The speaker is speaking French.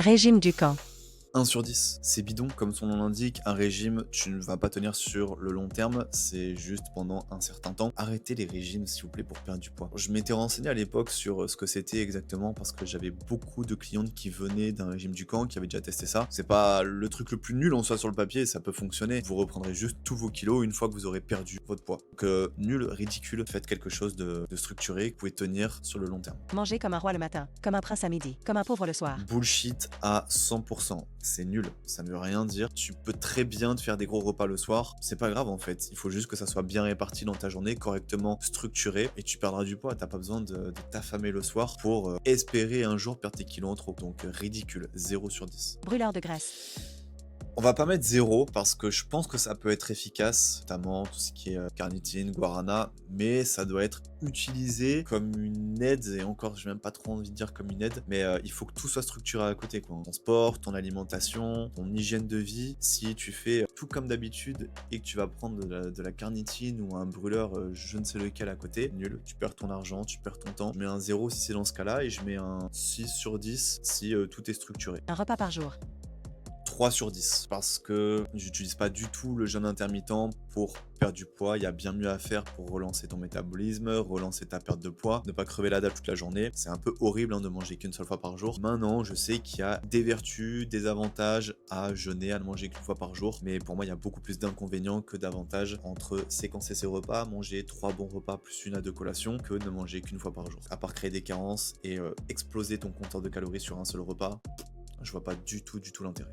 Régime du camp. 1 sur 10, c'est bidon, comme son nom l'indique, un régime, tu ne vas pas tenir sur le long terme, c'est juste pendant un certain temps. Arrêtez les régimes, s'il vous plaît, pour perdre du poids. Je m'étais renseigné à l'époque sur ce que c'était exactement parce que j'avais beaucoup de clientes qui venaient d'un régime du camp, qui avaient déjà testé ça. C'est pas le truc le plus nul en soi sur le papier, ça peut fonctionner. Vous reprendrez juste tous vos kilos une fois que vous aurez perdu votre poids. Donc nul, ridicule, faites quelque chose de structuré que vous pouvez tenir sur le long terme. Manger comme un roi le matin, comme un prince à midi, comme un pauvre le soir. Bullshit à 100%. C'est nul, ça ne veut rien dire. Tu peux très bien te faire des gros repas le soir, c'est pas grave en fait. Il faut juste que ça soit bien réparti dans ta journée, correctement structuré, et tu perdras du poids. T'as pas besoin de t'affamer le soir pour espérer un jour perdre tes kilos en trop. Donc ridicule, 0 sur 10. Brûleur de graisse. On va pas mettre 0 parce que je pense que ça peut être efficace, notamment tout ce qui est carnitine, guarana, mais ça doit être utilisé comme une aide, et encore, j'ai même pas trop envie de dire comme une aide, mais il faut que tout soit structuré à côté, quoi. Ton sport, ton alimentation, ton hygiène de vie. Si tu fais tout comme d'habitude et que tu vas prendre de la carnitine ou un brûleur, je ne sais lequel à côté, nul. Tu perds ton argent, tu perds ton temps. Je mets un 0 si c'est dans ce cas-là, et je mets un 6 sur 10 si tout est structuré. Un repas par jour. 3 sur 10 parce que j'utilise pas du tout le jeûne intermittent pour perdre du poids. Il y a bien mieux à faire pour relancer ton métabolisme, relancer ta perte de poids, ne pas crever la dalle toute la journée. C'est un peu horrible de manger qu'une seule fois par jour. Maintenant, je sais qu'il y a des vertus, des avantages à jeûner, à ne manger qu'une fois par jour, mais pour moi, il y a beaucoup plus d'inconvénients que d'avantages entre séquencer ses repas, manger 3 bons repas plus 1 à 2 collations, que ne manger qu'une fois par jour. À part créer des carences et exploser ton compteur de calories sur un seul repas, je vois pas du tout l'intérêt.